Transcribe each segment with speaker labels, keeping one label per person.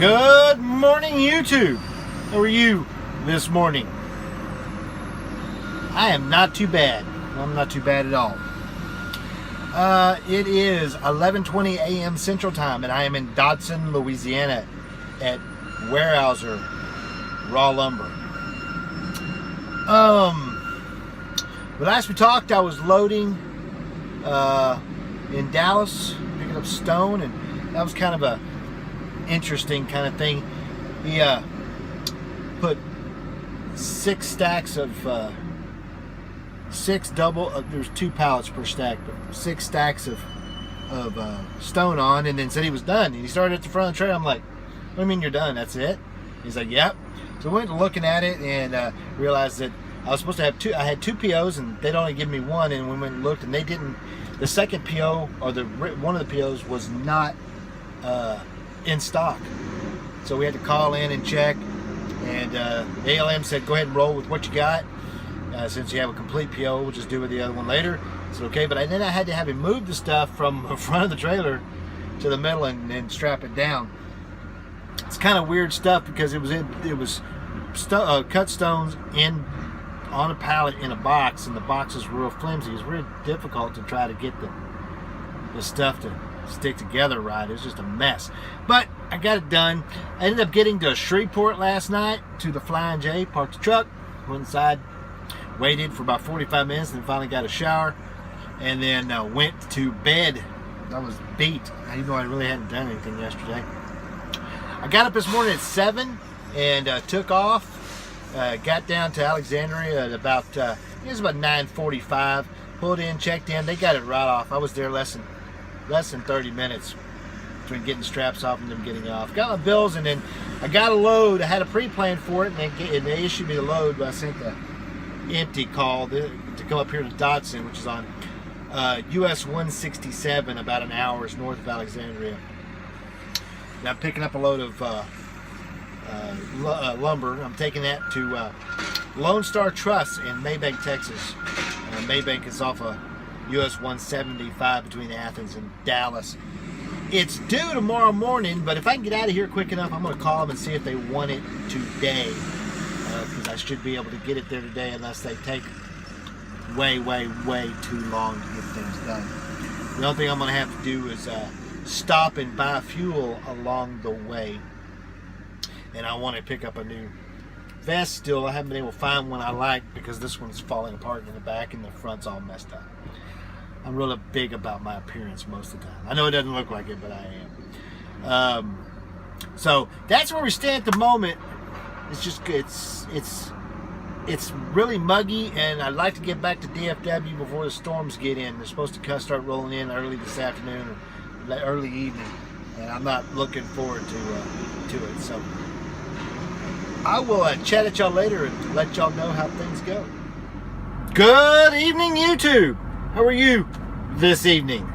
Speaker 1: Good morning, YouTube. How are you this morning? I am not too bad. I'm not too bad at all. It is 11:20 a.m. Central Time, and I am in Dodson, Louisiana at Weyerhaeuser Raw Lumber. The last we talked, I was loading in Dallas, picking up stone, and that was kind of a interesting kind of thing. He put 6 stacks of there's 2 pallets per stack, but 6 stacks of stone on, and then said he was done. And he started at the front of the trailer. I'm like, what do you mean you're done? That's it? He's like, yep. So we went to looking at it and realized that I was supposed to have 2. I had 2 POs and they'd only give me 1, and we went and looked and they didn't. The second PO, or one of the POs, was not in stock. So we had to call in and check, and ALM said go ahead and roll with what you got. Since you have a complete PO, we'll just do with the other one later. I said okay, but then I had to have him move the stuff from the front of the trailer to the middle and strap it down. It's kind of weird stuff because it was cut stones on a pallet in a box, and the box is real flimsy. It's really difficult to try to get the stuff to stick together right. It's just a mess, but I got it done. I ended up getting to Shreveport last night to the Flying J, parked the truck, went inside, waited for about 45 minutes, and then finally got a shower, and then went to bed. I was beat. Even though I really hadn't done anything yesterday. I got up this morning at 7 and took off. Got down to Alexandria at about it was about 9:45. Pulled in, checked in. They got it right off. I was there less than 30 minutes between getting straps off and them getting off. Got my bills, and then I got a load. I had a pre-plan for it, and they issued me the load, but I sent the empty call to come up here to Dodson, which is on US 167, about an hour's north of Alexandria. Now I'm picking up a load of lumber. I'm taking that to Lone Star Truss in Maybank, Texas. Maybank is off of US 175 between Athens and Dallas. It's due tomorrow morning, but if I can get out of here quick enough, I'm going to call them and see if they want it today, because I should be able to get it there today unless they take way too long to get things done. The only thing I'm going to have to do is stop and buy fuel along the way. And I want to pick up a new vest still. I haven't been able to find one I like because this one's falling apart in the back and the front's all messed up. I'm really big about my appearance most of the time. I know it doesn't look like it, but I am. So that's where we stand at the moment. It's just it's really muggy, and I'd like to get back to DFW before the storms get in. They're supposed to start rolling in early this afternoon or early evening, and I'm not looking forward to it. So I will chat at y'all later and let y'all know how things go. Good evening, YouTube. How are you this evening?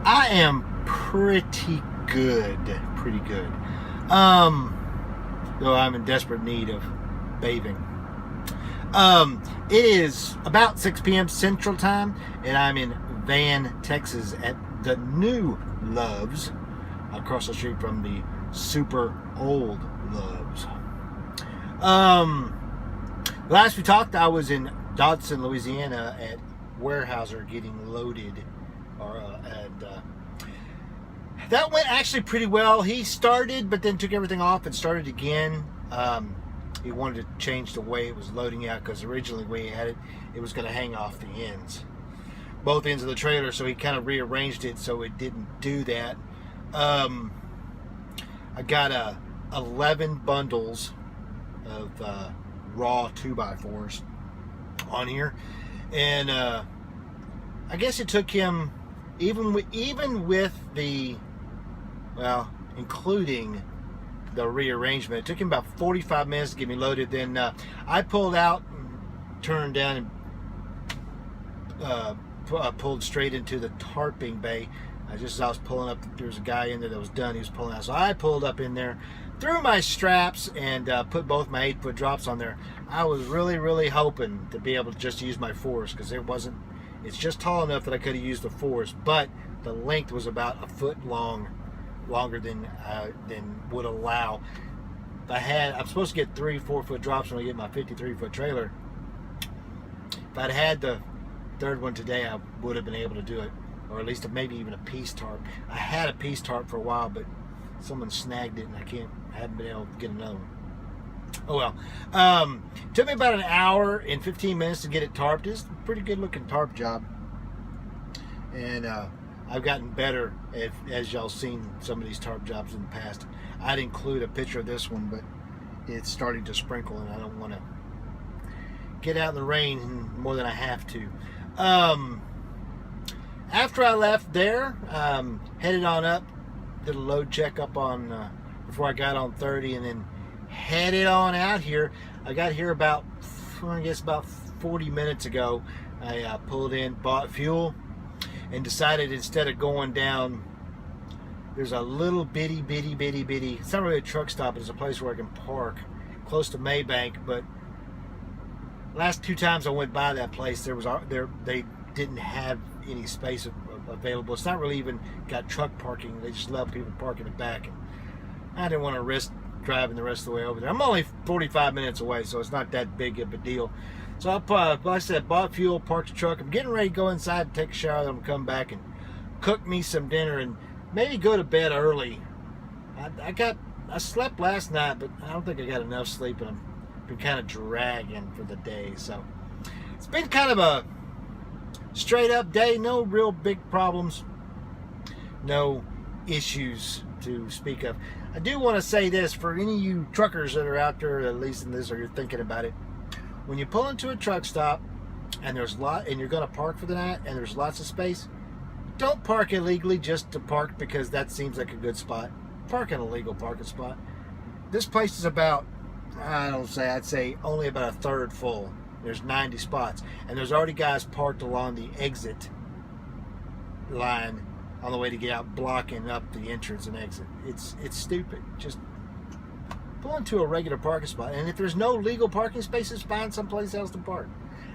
Speaker 1: I am pretty good. Though I'm in desperate need of bathing. It is about 6 p.m. Central Time, and I'm in Van, Texas at the new Loves across the street from the super old Loves. Last we talked, I was in Dodson, Louisiana at Weyerhaeuser getting loaded, and that went actually pretty well. He started, but then took everything off and started again. He wanted to change the way it was loading out, because originally the way he had it, it was going to hang off the ends, both ends of the trailer, so he kind of rearranged it so it didn't do that. I got 11 bundles of raw 2x4s on here, and I guess it took him, even with the, well, including the rearrangement, it took him about 45 minutes to get me loaded. Then I pulled out and turned down and pulled straight into the tarping bay. Just as I was pulling up, there was a guy in there that was done. He was pulling out, so I pulled up in there, threw my straps, and put both my 8-foot drops on there. I was really hoping to be able to just use my force, because it's just tall enough that I could have used the force, but the length was about 1 foot long longer than would allow. I'm supposed to get 3 4-foot drops when I get my 53-foot trailer. If I'd had the third one today, I would have been able to do it, or at least maybe even a piece tarp. I had a piece tarp for a while, but someone snagged it, and I haven't been able to get another one. Oh well. Took me about an hour and 15 minutes to get it tarped. It's a pretty good looking tarp job, and I've gotten better as y'all seen some of these tarp jobs in the past. I'd include a picture of this one, but it's starting to sprinkle, and I don't want to get out in the rain more than I have to. After I left there, headed on up, did a load check up on before I got on 30, and then headed on out here. I got here about 40 minutes ago. I pulled in, bought fuel, and decided instead of going down, there's a little bitty, it's not really a truck stop, it's a place where I can park close to Maybank. But last 2 times I went by that place, they didn't have any space available. It's not really even got truck parking. They just let people park in the back, and I didn't want to risk driving the rest of the way over there. I'm only 45 minutes away, so it's not that big of a deal. So like I said, bought fuel, parked the truck. I'm getting ready to go inside and take a shower. Then I'm gonna come back and cook me some dinner and maybe go to bed early. I slept last night, but I don't think I got enough sleep, and I've been kind of dragging for the day. So it's been kind of a straight up day. No real big problems, no issues to speak of. I do want to say this for any of you truckers that are out there that are leasing this, or you're thinking about it. When you pull into a truck stop and you're going to park for the night and there's lots of space, don't park illegally just to park because that seems like a good spot. Park in a legal parking spot. This place is about, I'd say only about a third full. There's 90 spots, and there's already guys parked along the exit line on the way to get out, blocking up the entrance and exit. It's stupid. Just pull into a regular parking spot, and if there's no legal parking spaces, find someplace else to park.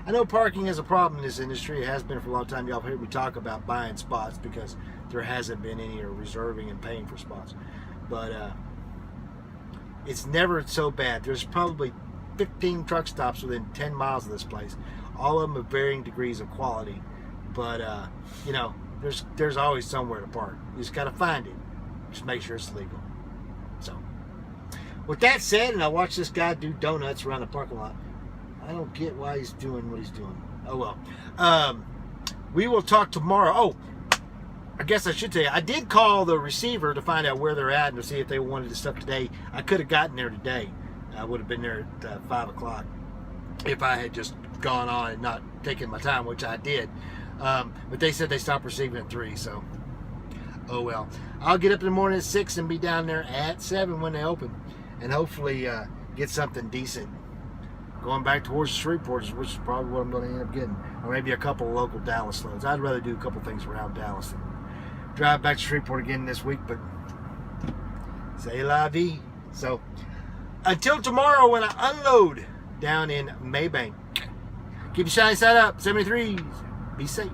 Speaker 1: I know parking is a problem in this industry. It has been for a long time. Y'all heard me talk about buying spots because there hasn't been any, or reserving and paying for spots. But it's never so bad. There's probably 15 truck stops within 10 miles of this place. All of them of varying degrees of quality. But, there's always somewhere to park. You just got to find it. Just make sure it's legal. So, with that said, and I watched this guy do donuts around the parking lot. I don't get why he's doing what he's doing. Oh, well. We will talk tomorrow. Oh, I guess I should tell you, I did call the receiver to find out where they're at and to see if they wanted the stuff today. I could have gotten there today. I would have been there at 5 o'clock if I had just gone on and not taken my time, which I did. But they said they stopped receiving at 3, so oh well. I'll get up in the morning at 6 and be down there at 7 when they open, and hopefully get something decent. Going back towards Shreveport, which is probably what I'm going to end up getting, or maybe a couple of local Dallas loads. I'd rather do a couple things around Dallas than drive back to Shreveport again this week, but c'est la vie. So until tomorrow when I unload down in Maybank, keep your shiny side up, 73s. Be safe.